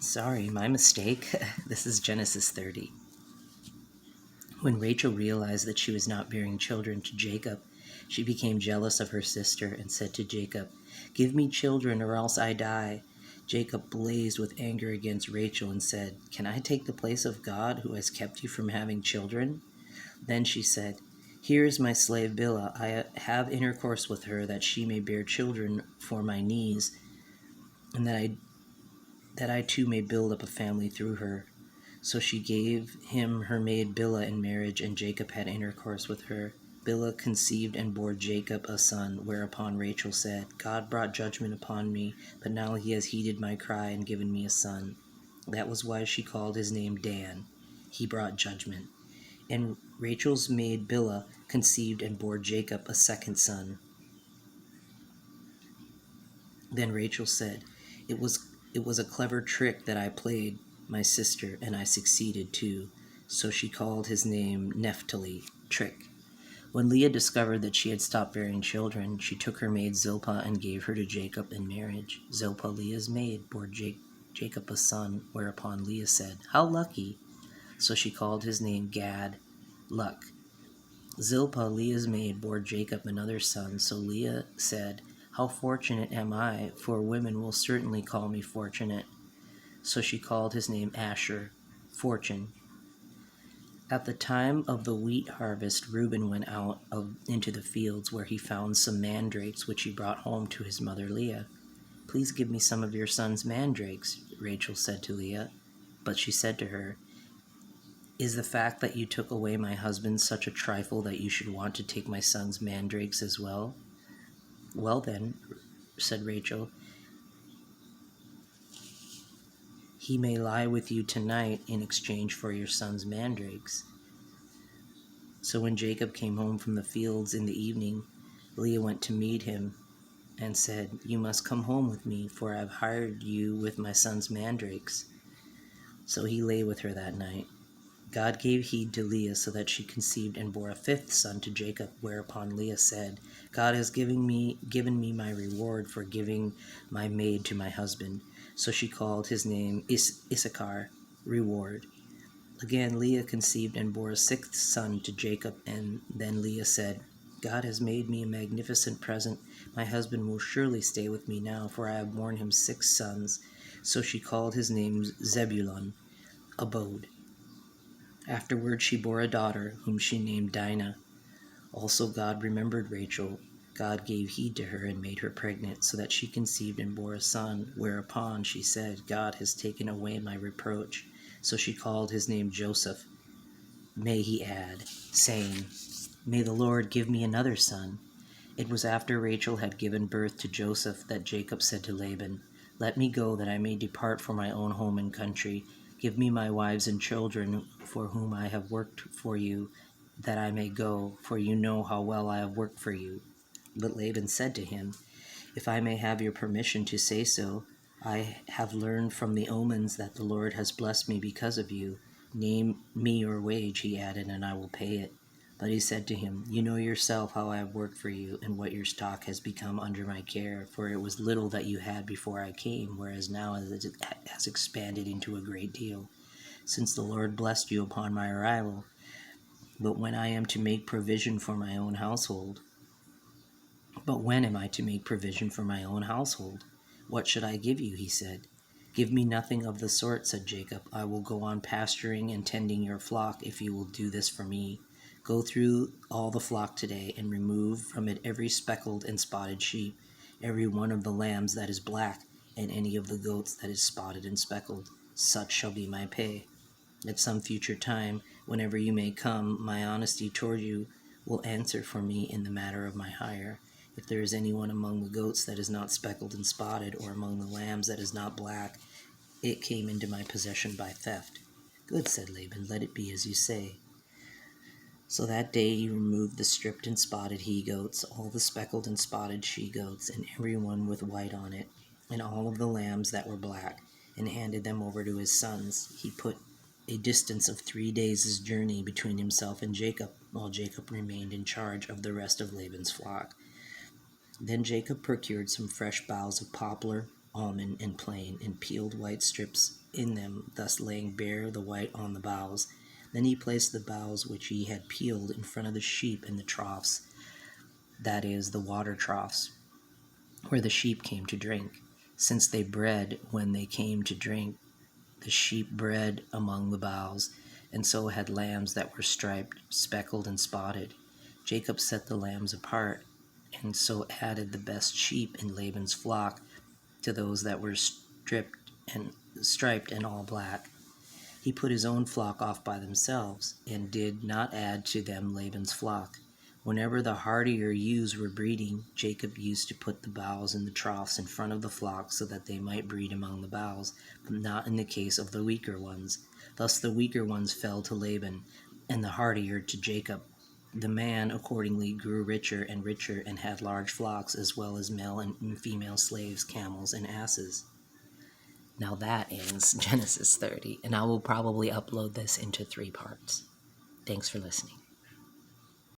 Sorry, my mistake. This is Genesis 30. When Rachel realized that she was not bearing children to Jacob, she became jealous of her sister and said to Jacob, "Give me children or else I die." Jacob blazed with anger against Rachel and said, "Can I take the place of God who has kept you from having children?" Then she said, "Here is my slave Bilhah. I have intercourse with her that she may bear children for my knees, and that I too may build up a family through her." So she gave him her maid Bilhah in marriage, and Jacob had intercourse with her. Bilhah conceived and bore Jacob a son, whereupon Rachel said, "God brought judgment upon me, but now he has heeded my cry and given me a son." That was why she called his name Dan. He brought judgment. And Rachel's maid Bilhah conceived and bore Jacob a second son. Then Rachel said, It was a clever trick that I played my sister, and I succeeded too." So she called his name Naphtali, trick. When Leah discovered that she had stopped bearing children, she took her maid Zilpah and gave her to Jacob in marriage. Zilpah, Leah's maid, bore Jacob a son, whereupon Leah said, "How lucky!" So she called his name Gad, luck. Zilpah, Leah's maid, bore Jacob another son, so Leah said, "How fortunate am I, for women will certainly call me fortunate." So she called his name Asher, fortune. At the time of the wheat harvest, Reuben went out into the fields, where he found some mandrakes, which he brought home to his mother Leah. "Please give me some of your son's mandrakes," Rachel said to Leah. But she said to her, "Is the fact that you took away my husband such a trifle that you should want to take my son's mandrakes as well?" "Well then," said Rachel, "he may lie with you tonight in exchange for your son's mandrakes." So when Jacob came home from the fields in the evening, Leah went to meet him and said, "You must come home with me, for I have hired you with my son's mandrakes." So he lay with her that night. God gave heed to Leah, so that she conceived and bore a fifth son to Jacob, whereupon Leah said, "God has given me my reward for giving my maid to my husband." So she called his name Issachar, reward. Again Leah conceived and bore a sixth son to Jacob, and then Leah said, "God has made me a magnificent present. My husband will surely stay with me now, for I have borne him 6 sons." So she called his name Zebulun, abode. Afterward she bore a daughter, whom she named Dinah. Also God remembered Rachel. God gave heed to her and made her pregnant, so that she conceived and bore a son, whereupon she said, "God has taken away my reproach." So she called his name Joseph. May he add, saying, "May the Lord give me another son." It was after Rachel had given birth to Joseph that Jacob said to Laban, "Let me go, that I may depart for my own home and country. Give me my wives and children, for whom I have worked for you, that I may go, for you know how well I have worked for you." But Laban said to him, "If I may have your permission to say so, I have learned from the omens that the Lord has blessed me because of you. Name me your wage," he added, "and I will pay it." But he said to him, "You know yourself how I have worked for you, and what your stock has become under my care, for it was little that you had before I came, whereas now it has expanded into a great deal, since the Lord blessed you upon my arrival. But when I am to make provision for my own household, But when am I to make provision for my own household? What should I give you?" he said. "Give me nothing of the sort," said Jacob. "I will go on pasturing and tending your flock if you will do this for me. Go through all the flock today, and remove from it every speckled and spotted sheep, every one of the lambs that is black, and any of the goats that is spotted and speckled. Such shall be my pay. At some future time, whenever you may come, my honesty toward you will answer for me in the matter of my hire. If there is anyone among the goats that is not speckled and spotted, or among the lambs that is not black, it came into my possession by theft." "Good," said Laban, "let it be as you say." So that day he removed the stripped and spotted he-goats, all the speckled and spotted she-goats, and every one with white on it, and all of the lambs that were black, and handed them over to his sons. He put a distance of 3 days' journey between himself and Jacob, while Jacob remained in charge of the rest of Laban's flock. Then Jacob procured some fresh boughs of poplar almond, and plain, and peeled white strips in them, thus laying bare the white on the boughs. Then he placed the boughs which he had peeled in front of the sheep in the troughs, that is, the water troughs, where the sheep came to drink. Since they bred when they came to drink, the sheep bred among the boughs, and so had lambs that were striped, speckled, and spotted. Jacob set the lambs apart, and so added the best sheep in Laban's flock to those that were striped and all black. He put his own flock off by themselves, and did not add to them Laban's flock. Whenever the hardier ewes were breeding, Jacob used to put the boughs in the troughs in front of the flock so that they might breed among the boughs, but not in the case of the weaker ones. Thus the weaker ones fell to Laban, and the hardier to Jacob. The man accordingly grew richer and had large flocks, as well as male and female slaves, camels, and asses. Now that ends Genesis 30, and I will probably upload this into 3 parts. Thanks for listening.